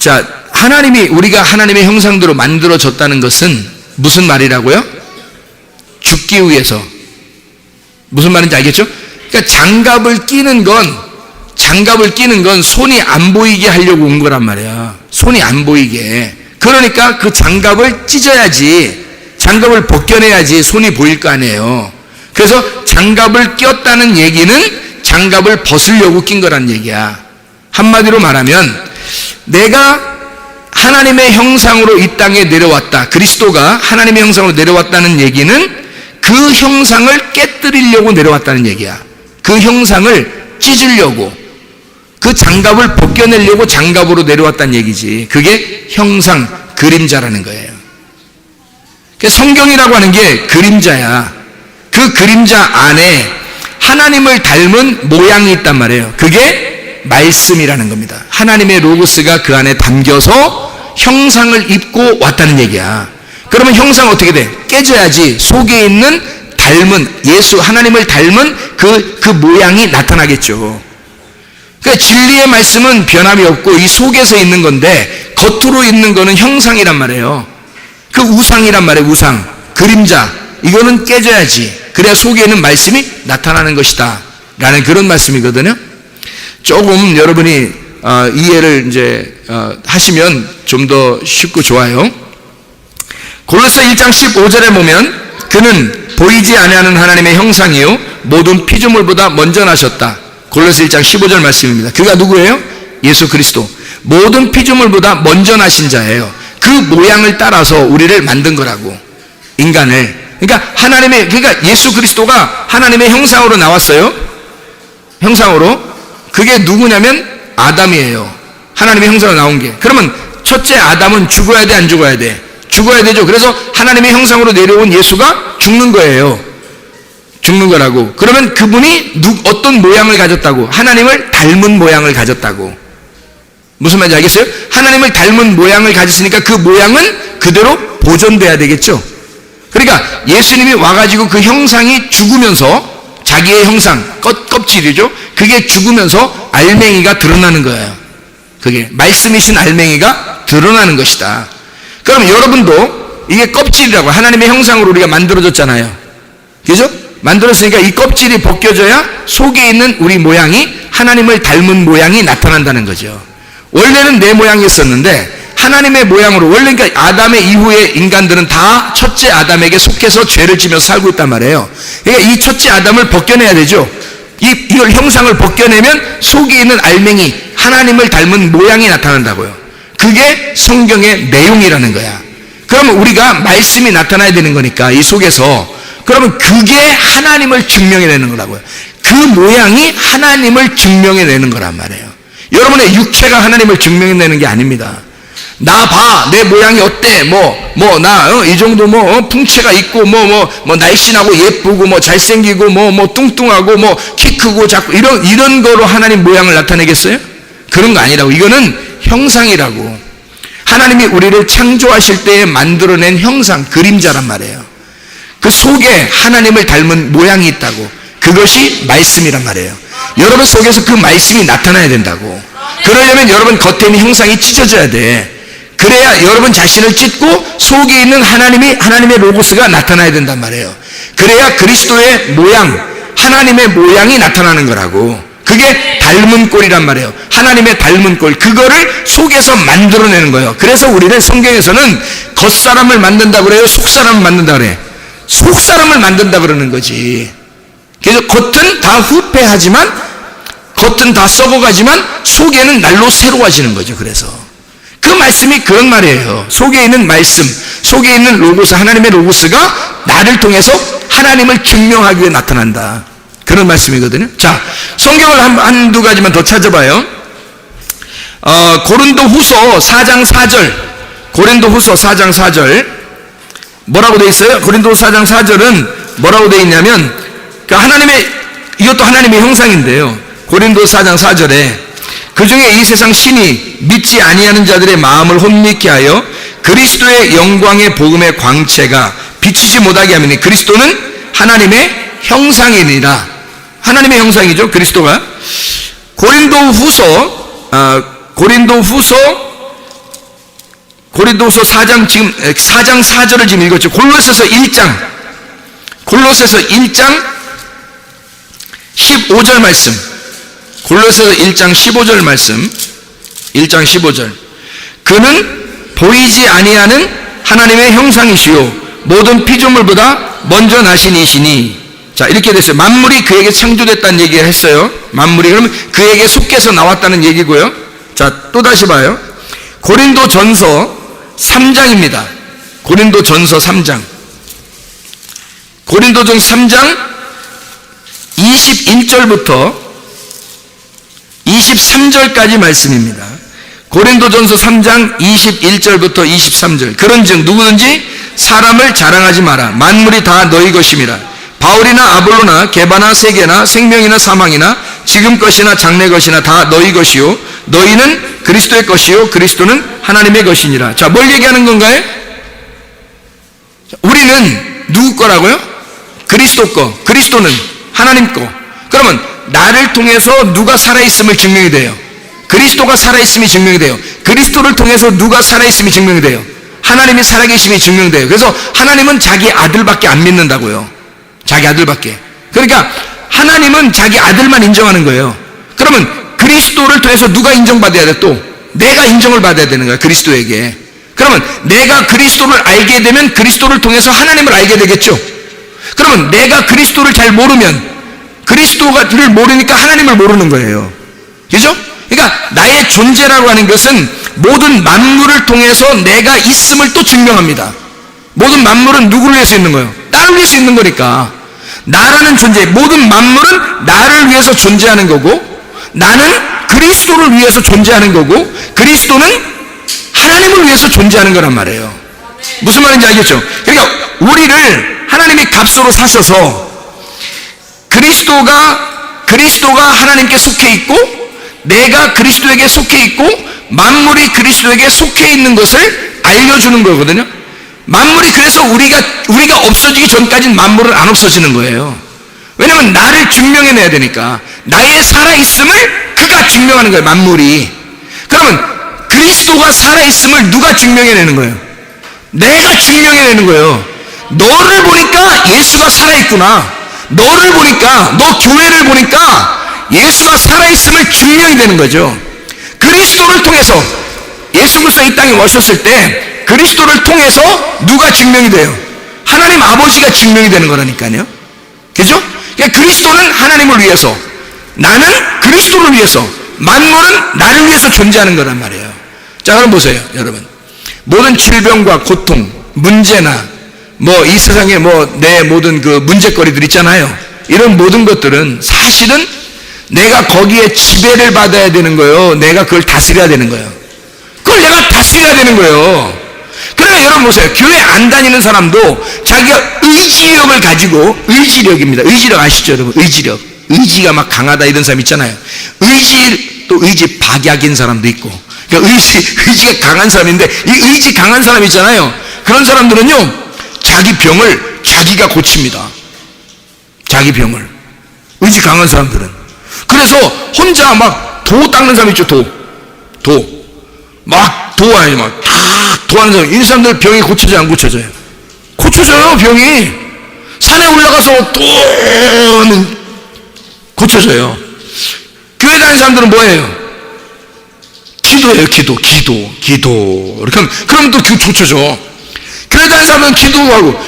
자, 우리가 하나님의 형상대로 만들어졌다는 것은 무슨 말이라고요? 죽기 위해서. 무슨 말인지 알겠죠? 그러니까 장갑을 끼는 건 손이 안 보이게 하려고 온 거란 말이야. 손이 안 보이게. 그러니까 그 장갑을 찢어야지, 장갑을 벗겨내야지 손이 보일 거 아니에요. 그래서 장갑을 꼈다는 얘기는 장갑을 벗으려고 낀 거란 얘기야. 한마디로 말하면 내가 하나님의 형상으로 이 땅에 내려왔다, 그리스도가 하나님의 형상으로 내려왔다는 얘기는 그 형상을 깨뜨리려고 내려왔다는 얘기야. 그 형상을 찢으려고, 그 장갑을 벗겨내려고 장갑으로 내려왔다는 얘기지. 그게 형상, 그림자라는 거예요. 성경이라고 하는 게 그림자야. 그 그림자 안에 하나님을 닮은 모양이 있단 말이에요. 그게 말씀이라는 겁니다. 하나님의 로고스가 그 안에 담겨서 형상을 입고 왔다는 얘기야. 그러면 형상은 어떻게 돼? 깨져야지 속에 있는 하나님을 닮은 그 모양이 나타나겠죠. 그러니까 진리의 말씀은 변함이 없고 이 속에서 있는 건데 겉으로 있는 거는 형상이란 말이에요. 그 우상이란 말이에요. 우상, 그림자, 이거는 깨져야지. 그래야 속에 있는 말씀이 나타나는 것이다 라는 그런 말씀이거든요. 조금 여러분이 이해를 이제 하시면 좀 더 쉽고 좋아요. 골로새 1장 15절에 보면 그는 보이지 아니하는 하나님의 형상이요 모든 피조물보다 먼저 나셨다. 골로새 1장 15절 말씀입니다. 그가 누구예요? 예수 그리스도. 모든 피조물보다 먼저 나신 자예요. 그 모양을 따라서 우리를 만든 거라고, 인간을. 그러니까 예수 그리스도가 하나님의 형상으로 나왔어요. 형상으로. 그게 누구냐면 아담이에요. 하나님의 형상으로 나온 게. 그러면 첫째 아담은 죽어야 돼, 안 죽어야 돼? 죽어야 되죠. 그래서 하나님의 형상으로 내려온 예수가 죽는 거예요. 죽는 거라고. 그러면 그분이 어떤 모양을 가졌다고? 하나님을 닮은 모양을 가졌다고. 무슨 말인지 알겠어요? 하나님을 닮은 모양을 가졌으니까 그 모양은 그대로 보존돼야 되겠죠. 그러니까 예수님이 와가지고 그 형상이 죽으면서, 자기의 형상, 껍질이죠. 그게 죽으면서 알맹이가 드러나는 거예요. 그게 말씀이신 알맹이가 드러나는 것이다. 그럼 여러분도 이게 껍질이라고, 하나님의 형상으로 우리가 만들어졌잖아요. 그죠? 만들었으니까 이 껍질이 벗겨져야 속에 있는 우리 모양이, 하나님을 닮은 모양이 나타난다는 거죠. 원래는 내 모양이었었는데 하나님의 모양으로, 원래 그러니까 아담의 이후의 인간들은 다 첫째 아담에게 속해서 죄를 지면서 살고 있단 말이에요. 그러니까 이 첫째 아담을 벗겨내야 되죠. 이걸 형상을 벗겨내면 속에 있는 알맹이, 하나님을 닮은 모양이 나타난다고요. 그게 성경의 내용이라는 거야. 그러면 우리가 말씀이 나타나야 되는 거니까 이 속에서, 그러면 그게 하나님을 증명해내는 거라고요. 그 모양이 하나님을 증명해내는 거란 말이에요. 여러분의 육체가 하나님을 증명해내는 게 아닙니다. 나 봐, 내 모양이 어때? 이 정도 풍채가 있고, 날씬하고 예쁘고, 잘생기고, 뚱뚱하고, 키 크고, 작고, 이런 거로 하나님 모양을 나타내겠어요? 그런 거 아니라고. 이거는 형상이라고. 하나님이 우리를 창조하실 때에 만들어낸 형상, 그림자란 말이에요. 그 속에 하나님을 닮은 모양이 있다고. 그것이 말씀이란 말이에요. 여러분 속에서 그 말씀이 나타나야 된다고. 그러려면 여러분 겉에 있는 형상이 찢어져야 돼. 그래야 여러분 자신을 찢고 속에 있는 하나님의 로고스가 나타나야 된단 말이에요. 그래야 그리스도의 모양, 하나님의 모양이 나타나는 거라고. 그게 닮은 꼴이란 말이에요. 하나님의 닮은 꼴. 그거를 속에서 만들어내는 거예요. 그래서 우리는 성경에서는 겉사람을 만든다 그래요? 속사람을 만든다 그래? 속사람을 만든다 그러는 거지. 그래서 겉은 다 후패하지만, 겉은 다 썩어가지만 속에는 날로 새로워지는 거죠. 그래서 그 말씀이 그런 말이에요. 속에 있는 말씀, 속에 있는 로고스, 하나님의 로고스가 나를 통해서 하나님을 증명하기 위해 나타난다. 그런 말씀이거든요. 자, 성경을 한두 가지만 더 찾아봐요. 고린도후서 4장 4절. 고린도후서 4장 4절. 뭐라고 되어 있어요? 고린도후서 4장 4절은 뭐라고 되어 있냐면, 이것도 하나님의 형상인데요. 고린도후서 4장 4절에 그 중에 이 세상 신이 믿지 아니하는 자들의 마음을 혼미케 하여 그리스도의 영광의 복음의 광채가 비치지 못하게 하면, 그리스도는 하나님의 형상이니라. 하나님의 형상이죠, 그리스도가. 고린도후서 고린도서 4장 지금 4장 4절을 지금 읽었죠. 골로새서 1장 15절 말씀. 골로새서 1장 15절 말씀. 1장 15절. 그는 보이지 아니하는 하나님의 형상이시요 모든 피조물보다 먼저 나신 이시니. 자, 이렇게 됐어요. 만물이 그에게 창조됐다는 얘기를 했어요. 만물이 그러면 그에게 속해서 나왔다는 얘기고요. 자, 또 다시 봐요. 고린도전서 3장입니다. 고린도전서 3장. 고린도전서 3장 21절부터 23절까지 말씀입니다. 고린도전서 3장 21절부터 23절. 그런즉 누구든지 사람을 자랑하지 마라. 만물이 다 너희 것임이라. 바울이나 아볼로나 게바나 세계나 생명이나 사망이나 지금 것이나 장래 것이나 다 너희 것이요 너희는 그리스도의 것이요 그리스도는 하나님의 것이니라. 자, 뭘 얘기하는 건가요? 우리는 누구 거라고요? 그리스도 거. 그리스도는 하나님 거. 그러면 나를 통해서 누가 살아있음을 증명이 돼요? 그리스도가 살아있음이 증명이 돼요. 그리스도를 통해서 누가 살아있음이 증명이 돼요? 하나님이 살아계심이 증명돼요. 그래서 하나님은 자기 아들밖에 안 믿는다고요. 자기 아들밖에. 그러니까 하나님은 자기 아들만 인정하는 거예요. 그러면 그리스도를 통해서 누가 인정받아야 돼? 또 내가 인정을 받아야 되는 거야, 그리스도에게. 그러면 내가 그리스도를 알게 되면 그리스도를 통해서 하나님을 알게 되겠죠. 그러면 내가 그리스도를 잘 모르면 그리스도를 모르니까 하나님을 모르는 거예요. 그죠? 그러니까 나의 존재라고 하는 것은 모든 만물을 통해서 내가 있음을 또 증명합니다. 모든 만물은 누구를 위해서 있는 거예요? 나를 위해서 있는 거니까. 나라는 존재, 모든 만물은 나를 위해서 존재하는 거고, 나는 그리스도를 위해서 존재하는 거고, 그리스도는 하나님을 위해서 존재하는 거란 말이에요. 무슨 말인지 알겠죠? 그러니까 우리를 하나님이 값으로 사셔서 그리스도가 하나님께 속해 있고 내가 그리스도에게 속해 있고 만물이 그리스도에게 속해 있는 것을 알려주는 거거든요. 만물이 그래서 우리가 없어지기 전까지는 만물은 안 없어지는 거예요. 왜냐하면 나를 증명해내야 되니까. 나의 살아있음을 그가 증명하는 거예요, 만물이. 그러면 그리스도가 살아있음을 누가 증명해내는 거예요? 내가 증명해내는 거예요. 너를 보니까 예수가 살아있구나. 너를 보니까, 너 교회를 보니까 예수가 살아있음을 증명이 되는 거죠. 그리스도를 통해서 예수 그리스도 이 땅에 오셨을 때 그리스도를 통해서 누가 증명이 돼요? 하나님 아버지가 증명이 되는 거라니까요. 그죠? 그러니까 그리스도는 하나님을 위해서, 나는 그리스도를 위해서, 만물은 나를 위해서 존재하는 거란 말이에요. 자, 그럼 보세요, 여러분. 모든 질병과 고통, 문제나 이 세상에 내 모든 그 문제거리들 있잖아요. 이런 모든 것들은 사실은 내가 거기에 지배를 받아야 되는 거예요. 내가 그걸 다스려야 되는 거예요. 그걸 내가 다스려야 되는 거예요. 그러면 여러분 보세요. 교회 안 다니는 사람도 자기가 의지력을 가지고, 의지력입니다. 의지력 아시죠, 여러분? 의지력. 의지가 막 강하다 이런 사람 있잖아요. 또 의지 박약인 사람도 있고. 그러니까 의지가 강한 사람인데, 이 의지 강한 사람 있잖아요. 그런 사람들은요, 자기 병을 자기가 고칩니다. 자기 병을. 의지 강한 사람들은. 그래서 혼자 막 도 닦는 사람 있죠, 도. 막 도와요, 막. 도하는 사람. 이 사람들 병이 고쳐져요, 안 고쳐져요? 고쳐져요, 병이. 산에 올라가서 도는 고쳐져요. 교회 다니는 사람들은 뭐예요? 기도예요, 기도. 그럼 또 고쳐져. 교회 다니는 사람은 기도하고,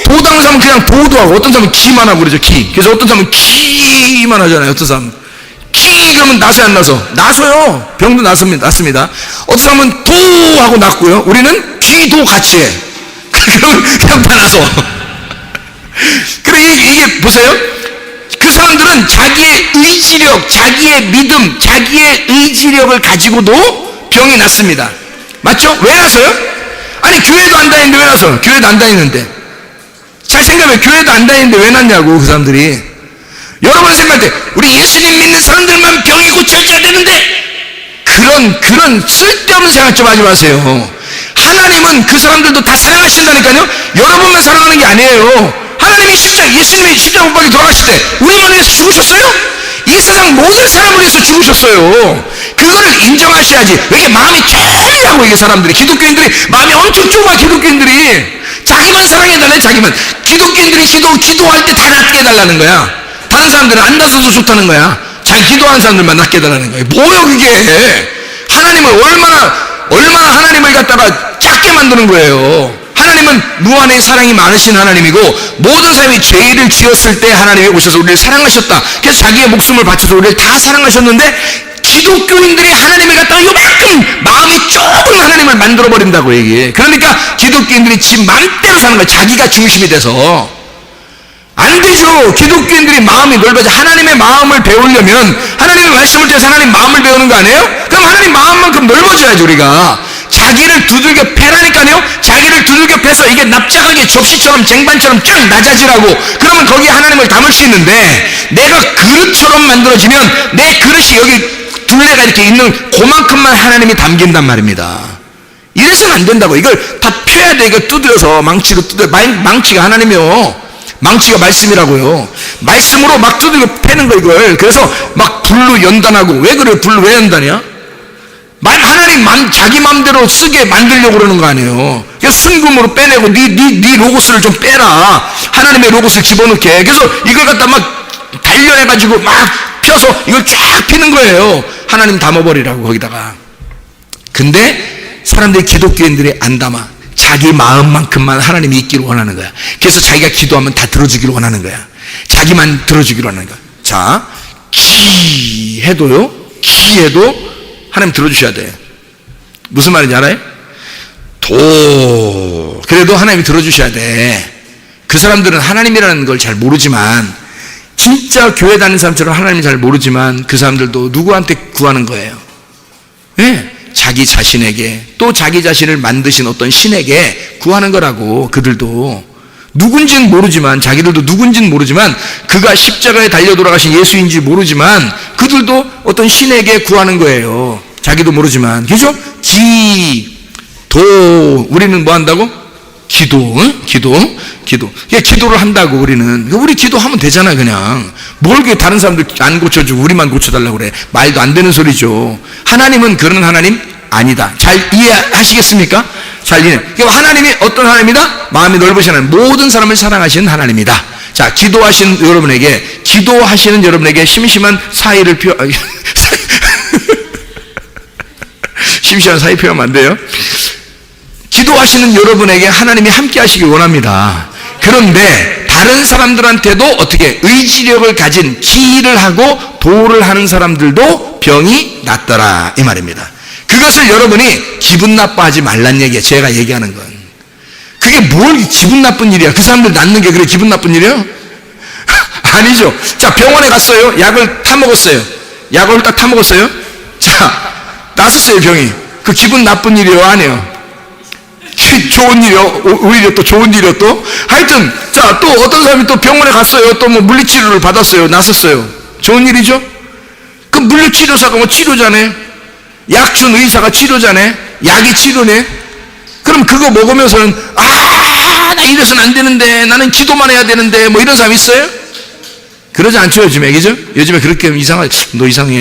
도 닦는 사람은 그냥 도도 하고, 어떤 사람은 기만 하고 그러죠, 기. 그래서 어떤 사람은 기만 하잖아요, 어떤 사람은. 그러면 나서요, 안 나서? 나서요. 병도 낫습니다. 어떤 사람은 도하고 낫고요. 우리는 기도 같이 해. 그러면 그냥 다 나서. 그래, 이게 보세요. 그 사람들은 자기의 의지력, 자기의 믿음, 자기의 의지력을 가지고도 병이 낫습니다. 맞죠? 왜 나서요? 아니, 교회도 안 다니는데 왜 나서? 교회도 안 다니는데. 잘 생각해요. 교회도 안 다니는데 왜 났냐고, 그 사람들이. 여러분 생각할 때 우리 예수님 믿는 사람들만 병이 고쳐져야 되는데 그런 쓸데없는 생각 좀 하지 마세요. 하나님은 그 사람들도 다 사랑하신다니까요. 여러분만 사랑하는 게 아니에요. 하나님이 예수님이 십자가 못 박혀 돌아가실 때 우리만 위해서 죽으셨어요? 이 세상 모든 사람을 위해서 죽으셨어요. 그거를 인정하셔야지. 왜 이게 마음이 좁냐고, 이게 사람들이. 기독교인들이 마음이 엄청 좁아, 기독교인들이. 자기만 사랑해달래, 자기만. 기독교인들이 기도할 때 다 낫게 해달라는 거야. 다른 사람들은 안 나서도 좋다는 거야. 자기 기도하는 사람들만 낫게 해달라는 거야. 뭐요, 그게? 하나님을 얼마나 하나님을 갖다가 작게 만드는 거예요. 하나님은 무한의 사랑이 많으신 하나님이고, 모든 사람이 죄를 지었을 때 하나님이 오셔서 우리를 사랑하셨다. 그래서 자기의 목숨을 바쳐서 우리를 다 사랑하셨는데, 기독교인들이 하나님을 갖다가 요만큼 마음이 좁은 하나님을 만들어버린다고 얘기해. 그러니까 기독교인들이 지 맘대로 사는 거야. 자기가 중심이 돼서. 안 되죠. 기독교인들이 마음이 넓어져. 하나님의 마음을 배우려면 하나님의 말씀을 통해서 하나님 마음을 배우는 거 아니에요? 그럼 하나님 마음만큼 넓어져야지, 우리가. 자기를 두들겨 패라니까요. 자기를 두들겨 패서 이게 납작하게 접시처럼 쟁반처럼 쫙 낮아지라고. 그러면 거기에 하나님을 담을 수 있는데, 내가 그릇처럼 만들어지면 내 그릇이 여기 둘레가 이렇게 있는 그만큼만 하나님이 담긴단 말입니다. 이래서는 안 된다고. 이걸 다 펴야 돼. 이거 두드려서 망치로 두드려. 망치가 하나님이요. 망치가 말씀이라고요. 말씀으로 막 두들겨 패는 거, 이걸. 그래서 막 불로 연단하고. 왜 그래? 불로 왜 연단이야? 하나님 자기 맘대로 쓰게 만들려고 그러는 거 아니에요. 그래서 순금으로 빼내고 네 로고스를 좀 빼라. 하나님의 로고스를 집어넣게. 그래서 이걸 갖다 막 단련해가지고 막 펴서 이걸 쫙 피는 거예요. 하나님 담아버리라고, 거기다가. 근데 사람들이, 기독교인들이 안 담아. 자기 마음만큼만 하나님이 있기를 원하는 거야. 그래서 자기가 기도하면 다 들어주기를 원하는 거야. 자기만 들어주기를 원하는 거야. 자, 기 해도 하나님 들어주셔야 돼. 무슨 말인지 알아요? 그래도 하나님이 들어주셔야 돼. 그 사람들은 하나님이라는 걸 잘 모르지만, 진짜 교회 다니는 사람처럼 하나님을 잘 모르지만, 그 사람들도 누구한테 구하는 거예요? 네? 자기 자신에게, 또 자기 자신을 만드신 어떤 신에게 구하는 거라고. 그들도 누군지는 모르지만, 자기들도 누군지는 모르지만, 그가 십자가에 달려 돌아가신 예수인지 모르지만, 그들도 어떤 신에게 구하는 거예요. 자기도 모르지만. 그죠? 우리는 뭐 한다고? 기도. 기도를 한다고, 우리는. 우리 기도하면 되잖아, 그냥. 뭘 다른 사람들 안 고쳐주고 우리만 고쳐달라고 그래. 말도 안 되는 소리죠. 하나님은 그런 하나님 아니다. 잘 이해하시겠습니까? 잘 이해. 하나님이 어떤 하나님이다? 마음이 넓으신 하나님, 모든 사람을 사랑하시는 하나님이다. 자, 기도하시는 여러분에게 심심한 사이를 심심한 사이 표현하면 안 돼요. 기도하시는 여러분에게 하나님이 함께 하시길 원합니다. 그런데 다른 사람들한테도 어떻게 의지력을 가진, 기를 하고 도를 하는 사람들도 병이 낫더라, 이 말입니다. 그것을 여러분이 기분 나빠하지 말란 얘기예요. 제가 얘기하는 건. 그게 뭘 기분 나쁜 일이야? 그 사람들 낫는 게 그래 기분 나쁜 일이에요? 아니죠. 자, 병원에 갔어요. 약을 타먹었어요. 약을 딱 타먹었어요. 자, 낫았어요, 병이. 그 기분 나쁜 일이에요, 아니에요? 좋은 일이요? 오히려 또 좋은 일이요, 또? 하여튼, 자, 또 어떤 사람이 또 병원에 갔어요. 또 뭐 물리치료를 받았어요. 낫았어요. 좋은 일이죠? 그 물리치료사가 뭐 치료자네? 약 준 의사가 치료자네? 약이 치료네? 그럼 그거 먹으면서는, 나 이래서는 안 되는데, 나는 기도만 해야 되는데, 뭐 이런 사람 있어요? 그러지 않죠, 요즘에, 그죠? 요즘에 그렇게 너 이상해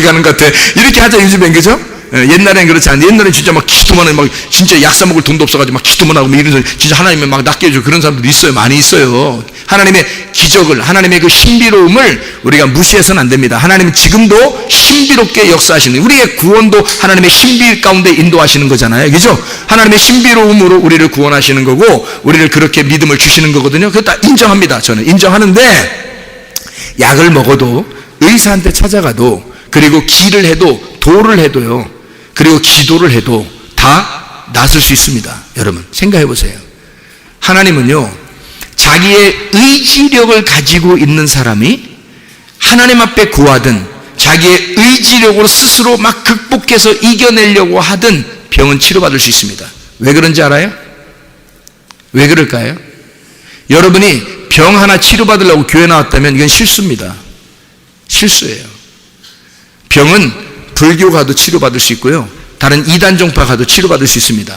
가는 것 같아. 이렇게 하자, 요즘엔, 그죠? 옛날엔 그렇지 않아요. 옛날엔 진짜 막 기도만 해, 막 진짜 약 사먹을 돈도 없어가지고 막 기도만 하고, 막 이런, 진짜 하나님이 막 낫게 해주고 그런 사람들도 있어요. 많이 있어요. 하나님의 기적을, 하나님의 그 신비로움을 우리가 무시해서는 안 됩니다. 하나님은 지금도 신비롭게 역사하시는, 우리의 구원도 하나님의 신비 가운데 인도하시는 거잖아요. 그죠? 하나님의 신비로움으로 우리를 구원하시는 거고, 우리를 그렇게 믿음을 주시는 거거든요. 그거 다 인정합니다. 저는 인정하는데, 약을 먹어도, 의사한테 찾아가도, 그리고 기를 해도, 도를 해도요, 그리고 기도를 해도 다 낫을 수 있습니다. 여러분 생각해 보세요. 하나님은요, 자기의 의지력을 가지고 있는 사람이 하나님 앞에 구하든, 자기의 의지력으로 스스로 막 극복해서 이겨내려고 하든 병은 치료받을 수 있습니다. 왜 그런지 알아요? 왜 그럴까요? 여러분이 병 하나 치료받으려고 교회 나왔다면 이건 실수입니다. 실수예요. 병은 불교 가도 치료받을 수 있고요, 다른 이단 종파 가도 치료받을 수 있습니다.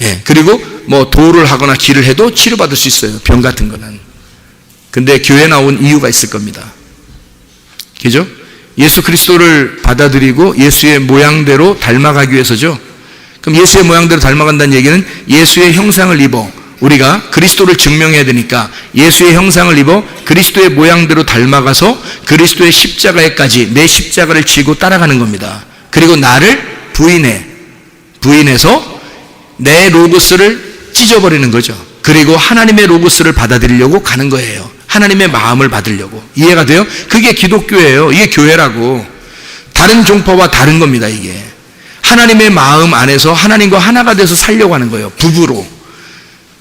예, 그리고 뭐 도를 하거나 기를 해도 치료받을 수 있어요, 병 같은 거는. 근데 교회 나온 이유가 있을 겁니다. 그죠? 예수 그리스도를 받아들이고 예수의 모양대로 닮아가기 위해서죠. 그럼 예수의 모양대로 닮아간다는 얘기는 예수의 형상을 입어 우리가 그리스도를 증명해야 되니까 예수의 형상을 입어 그리스도의 모양대로 닮아가서 그리스도의 십자가에까지 내 십자가를 지고 따라가는 겁니다. 그리고 나를 부인해서 내 로고스를 찢어버리는 거죠. 그리고 하나님의 로고스를 받아들이려고 가는 거예요. 하나님의 마음을 받으려고. 이해가 돼요? 그게 기독교예요. 이게 교회라고. 다른 종파와 다른 겁니다. 이게 하나님의 마음 안에서 하나님과 하나가 돼서 살려고 하는 거예요. 부부로,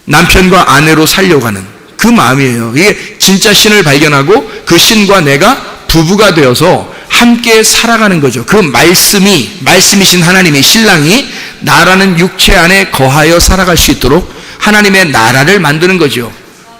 남편과 아내로 살려고 하는 그 마음이에요. 이게 진짜 신을 발견하고 그 신과 내가 부부가 되어서 함께 살아가는 거죠. 그 말씀이신 하나님의 신랑이 나라는 육체 안에 거하여 살아갈 수 있도록 하나님의 나라를 만드는 거죠.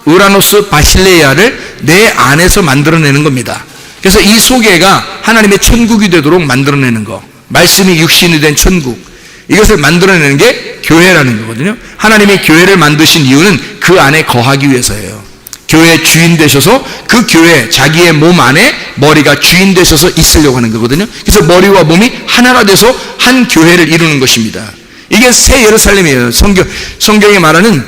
우라노스 바실레이아를 내 안에서 만들어내는 겁니다. 그래서 이 소개가 하나님의 천국이 되도록 만들어내는 거, 말씀이 육신이 된 천국, 이것을 만들어내는 게 교회라는 거거든요. 하나님이 교회를 만드신 이유는 그 안에 거하기 위해서예요. 교회의 주인 되셔서 그 교회, 자기의 몸 안에 머리가 주인 되셔서 있으려고 하는 거거든요. 그래서 머리와 몸이 하나가 돼서 한 교회를 이루는 것입니다. 이게 새 예루살렘이에요. 성경에 말하는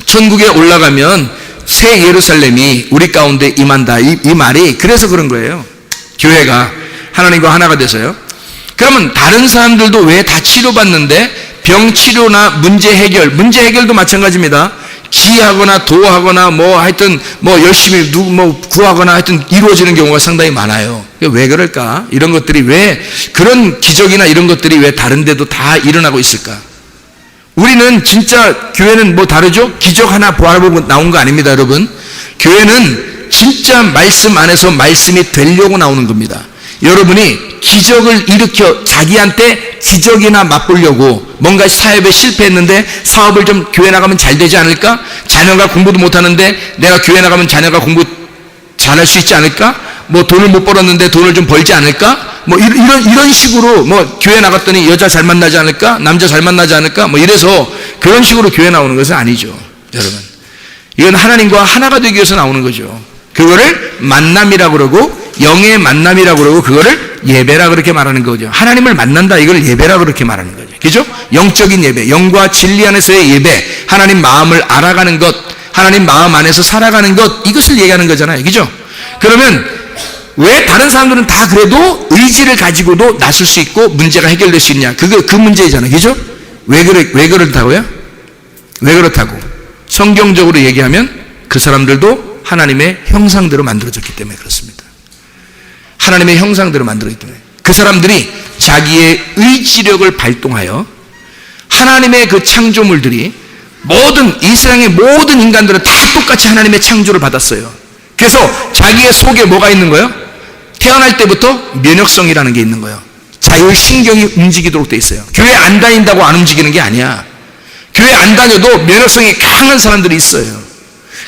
천국에 올라가면 새 예루살렘이 우리 가운데 임한다. 이 말이 그래서 그런 거예요. 교회가 하나님과 하나가 돼서요. 그러면 다른 사람들도 왜 다 치료받는데 병치료나 문제 해결도 마찬가지입니다. 기하거나 도하거나 하여튼 열심히 구하거나 하여튼 이루어지는 경우가 상당히 많아요. 왜 그럴까? 이런 것들이 왜 그런 기적이나 이런 것들이 왜 다른 데도 다 일어나고 있을까? 우리는 진짜 교회는 다르죠? 기적 하나 바라보고 나온 거 아닙니다, 여러분. 교회는 진짜 말씀 안에서 말씀이 되려고 나오는 겁니다. 여러분이 기적을 일으켜 자기한테 기적이나 맛보려고 뭔가 사업에 실패했는데 사업을 좀 교회 나가면 잘 되지 않을까? 자녀가 공부도 못하는데 내가 교회 나가면 자녀가 공부 잘할 수 있지 않을까? 돈을 못 벌었는데 돈을 좀 벌지 않을까? 이런 식으로 교회 나갔더니 여자 잘 만나지 않을까? 남자 잘 만나지 않을까? 이래서 그런 식으로 교회 나오는 것은 아니죠, 여러분. 이건 하나님과 하나가 되기 위해서 나오는 거죠. 그거를 만남이라고 그러고 영의 만남이라고 그러고 그거를 예배라 그렇게 말하는 거죠. 하나님을 만난다, 이걸 예배라 그렇게 말하는 거죠. 그죠? 영적인 예배, 영과 진리 안에서의 예배, 하나님 마음을 알아가는 것, 하나님 마음 안에서 살아가는 것, 이것을 얘기하는 거잖아요. 그죠? 그러면 왜 다른 사람들은 다 그래도 의지를 가지고도 나설 수 있고 문제가 해결될 수 있냐? 그 문제이잖아요. 그죠? 왜 그렇다고요? 왜 그렇다고? 성경적으로 얘기하면 그 사람들도 하나님의 형상대로 만들어졌기 때문에 그렇습니다. 하나님의 형상대로 만들어졌기 때문에 그 사람들이 자기의 의지력을 발동하여 하나님의 그 창조물들이 이 세상의 모든 인간들은 다 똑같이 하나님의 창조를 받았어요. 그래서 자기의 속에 뭐가 있는 거예요? 태어날 때부터 면역성이라는 게 있는 거예요. 자율신경이 움직이도록 돼 있어요. 교회 안 다닌다고 안 움직이는 게 아니야. 교회 안 다녀도 면역성이 강한 사람들이 있어요.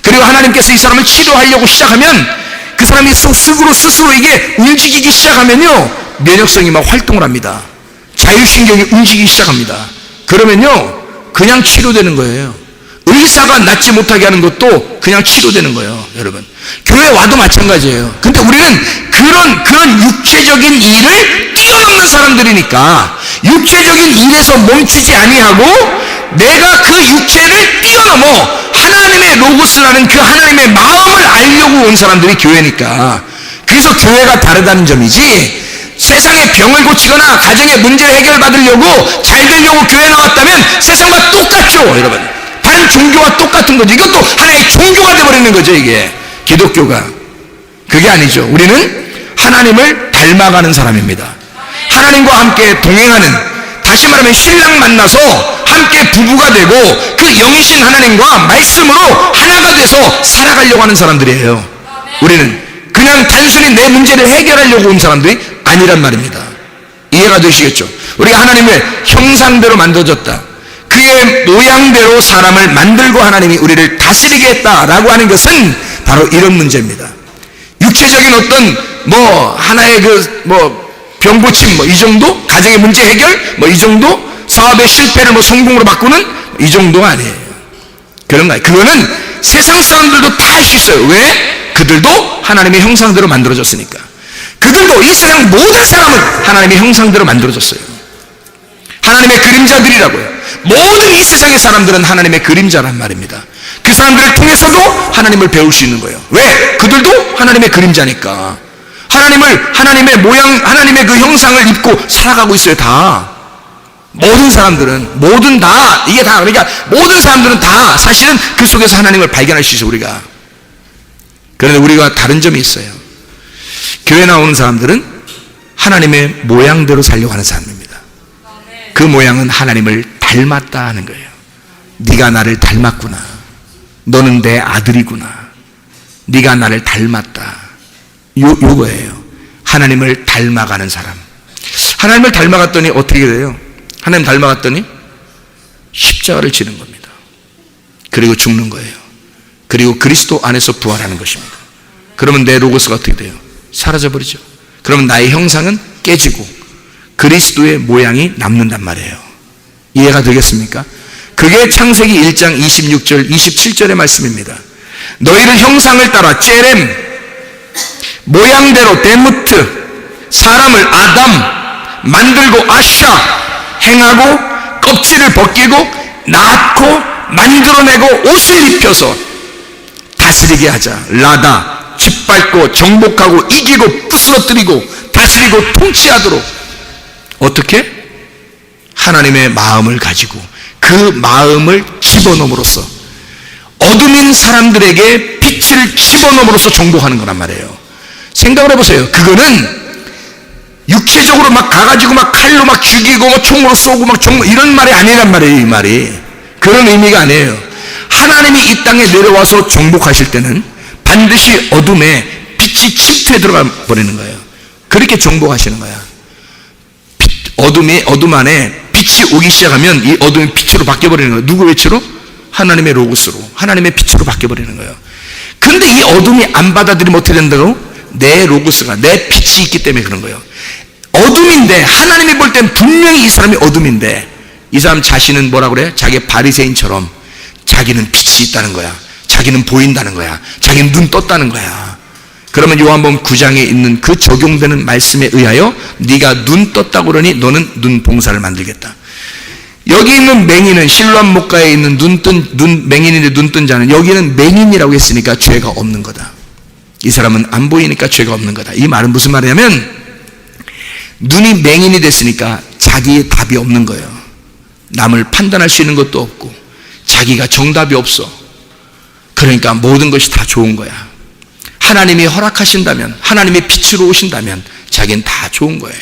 그리고 하나님께서 이 사람을 치료하려고 시작하면 그 사람이 스스로 이게 움직이기 시작하면요, 면역성이 막 활동을 합니다. 자율신경이 움직이기 시작합니다. 그러면요, 그냥 치료되는 거예요. 의사가 낫지 못하게 하는 것도 그냥 치료되는 거예요, 여러분. 교회 와도 마찬가지예요. 근데 우리는 그런 육체적인 일을 뛰어넘는 사람들이니까 육체적인 일에서 멈추지 아니하고 내가 그 육체를 뛰어넘어 하나님의 로고스라는 그 하나님의 마음을 알려고 온 사람들이 교회니까. 그래서 교회가 다르다는 점이지, 세상의 병을 고치거나 가정의 문제를 해결받으려고 잘 되려고 교회 나왔다면 세상과 똑같죠, 여러분. 다른 종교와 똑같은 거죠. 이것도 하나의 종교가 되어버리는 거죠, 이게. 기독교가. 그게 아니죠. 우리는 하나님을 닮아가는 사람입니다. 하나님과 함께 동행하는, 다시 말하면 신랑 만나서 함께 부부가 되고 그 영이신 하나님과 말씀으로 하나가 돼서 살아가려고 하는 사람들이에요. 우리는 그냥 단순히 내 문제를 해결하려고 온 사람들이 아니란 말입니다. 이해가 되시겠죠? 우리가 하나님의 형상대로 만들어졌다, 그의 모양대로 사람을 만들고 하나님이 우리를 다스리게 했다라고 하는 것은 바로 이런 문제입니다. 육체적인 어떤 하나의 병고침 이 정도, 가정의 문제 해결 이 정도, 사업의 실패를 성공으로 바꾸는 이 정도가 아니에요. 그런 거예요. 그거는 세상 사람들도 다 할 수 있어요. 왜? 그들도 하나님의 형상대로 만들어졌으니까. 그들도 이 세상 모든 사람은 하나님의 형상대로 만들어졌어요. 하나님의 그림자들이라고요. 모든 이 세상의 사람들은 하나님의 그림자란 말입니다. 그 사람들을 통해서도 하나님을 배울 수 있는 거예요. 왜? 그들도 하나님의 그림자니까. 하나님의 모양, 하나님의 그 형상을 입고 살아가고 있어요. 다. 모든 사람들은, 모든 다, 이게 다, 그러니까 모든 사람들은 다 사실은 그 속에서 하나님을 발견할 수 있어요, 우리가. 그런데 우리가 다른 점이 있어요. 교회 나오는 사람들은 하나님의 모양대로 살려고 하는 사람입니다. 그 모양은 하나님을 닮았다 하는 거예요. 네가 나를 닮았구나. 너는 내 아들이구나. 네가 나를 닮았다. 요거예요. 하나님을 닮아가는 사람. 하나님을 닮아갔더니 어떻게 돼요? 하나님 닮아갔더니 십자가를 지는 겁니다. 그리고 죽는 거예요. 그리고 그리스도 안에서 부활하는 것입니다. 그러면 내 로고스가 어떻게 돼요? 사라져버리죠. 그러면 나의 형상은 깨지고 그리스도의 모양이 남는단 말이에요. 이해가 되겠습니까? 그게 창세기 1장 26절 27절의 말씀입니다. 너희를 형상을 따라 째렘 모양대로 데무트 사람을 아담 만들고 아샤 행하고 껍질을 벗기고 낳고 만들어내고 옷을 입혀서 다스리게 하자. 라다 짓밟고 정복하고 이기고 부스러뜨리고 다스리고 통치하도록. 어떻게? 하나님의 마음을 가지고 그 마음을 집어넣음으로써 어둠인 사람들에게 빛을 집어넣음으로써 정복하는 거란 말이에요. 생각을 해보세요. 그거는 육체적으로 막 가가지고 막 칼로 막 죽이고 막 총으로 쏘고 막 이런 말이 아니란 말이에요. 이 말이 그런 의미가 아니에요. 하나님이 이 땅에 내려와서 정복하실 때는 반드시 어둠에 빛이 침투해 들어가 버리는 거예요. 그렇게 정복하시는 거야. 어둠 안에 빛이 오기 시작하면 이 어둠이 빛으로 바뀌어버리는 거예요. 누구의 빛으로? 하나님의 로고스로, 하나님의 빛으로 바뀌어버리는 거예요. 근데 이 어둠이 안 받아들이면 어떻게 된다고? 내 로고스가, 내 빛이 있기 때문에 그런 거예요. 어둠인데 하나님이 볼 땐 분명히 이 사람이 어둠인데 이 사람 자신은 뭐라 그래? 자기 바리새인처럼 자기는 빛이 있다는 거야. 자기는 보인다는 거야. 자기는 눈 떴다는 거야. 그러면 요한복음 9장에 있는 그 적용되는 말씀에 의하여 네가 눈 떴다고 그러니 너는 눈 봉사를 만들겠다. 여기 있는 맹인은 실로암 목가에 있는 맹인인데 눈 뜬 자는 여기는 맹인이라고 했으니까 죄가 없는 거다. 이 사람은 안 보이니까 죄가 없는 거다. 이 말은 무슨 말이냐면 눈이 맹인이 됐으니까 자기의 답이 없는 거예요. 남을 판단할 수 있는 것도 없고 자기가 정답이 없어. 그러니까 모든 것이 다 좋은 거야. 하나님이 허락하신다면, 하나님의 빛으로 오신다면 자기는 다 좋은 거예요.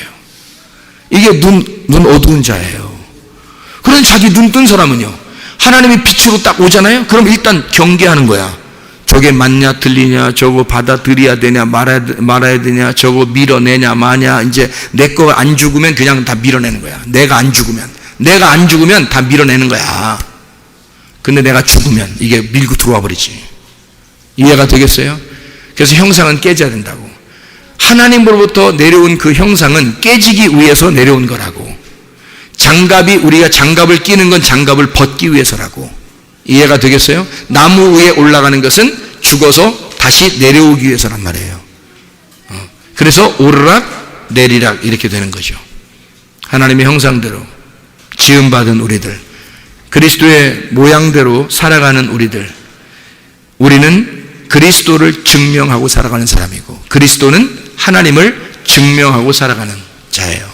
이게 눈 어두운 자예요. 그런 자기 눈 뜬 사람은요, 하나님의 빛으로 딱 오잖아요. 그럼 일단 경계하는 거야. 저게 맞냐 틀리냐, 저거 받아들여야 되냐 말아야 되냐, 저거 밀어내냐 마냐. 이제 내 거 안 죽으면 그냥 다 밀어내는 거야. 내가 안 죽으면 다 밀어내는 거야. 근데 내가 죽으면 이게 밀고 들어와 버리지. 이해가 되겠어요? 그래서 형상은 깨져야 된다고. 하나님으로부터 내려온 그 형상은 깨지기 위해서 내려온 거라고. 우리가 장갑을 끼는 건 장갑을 벗기 위해서라고. 이해가 되겠어요? 나무 위에 올라가는 것은 죽어서 다시 내려오기 위해서란 말이에요. 그래서 오르락 내리락 이렇게 되는 거죠. 하나님의 형상대로 지음받은 우리들, 그리스도의 모양대로 살아가는 우리는 그리스도를 증명하고 살아가는 사람이고 그리스도는 하나님을 증명하고 살아가는 자예요.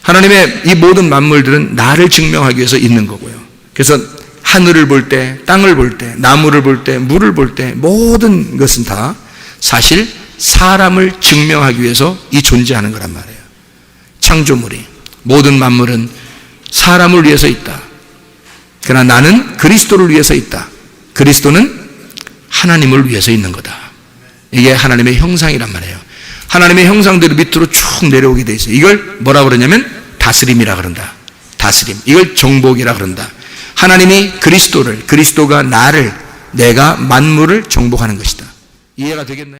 하나님의 이 모든 만물들은 나를 증명하기 위해서 있는 거고요. 그래서 하늘을 볼 때, 땅을 볼 때, 나무를 볼 때, 물을 볼 때 모든 것은 다 사실 사람을 증명하기 위해서 이 존재하는 거란 말이에요. 창조물이, 모든 만물은 사람을 위해서 있다. 그러나 나는 그리스도를 위해서 있다. 그리스도는 하나님을 위해서 있는 거다. 이게 하나님의 형상이란 말이에요. 하나님의 형상대로 밑으로 쭉 내려오게 돼 있어요. 이걸 뭐라 그러냐면 다스림이라 그런다. 다스림. 이걸 정복이라 그런다. 하나님이 그리스도가 내가 만물을 정복하는 것이다. 이해가 되겠나요?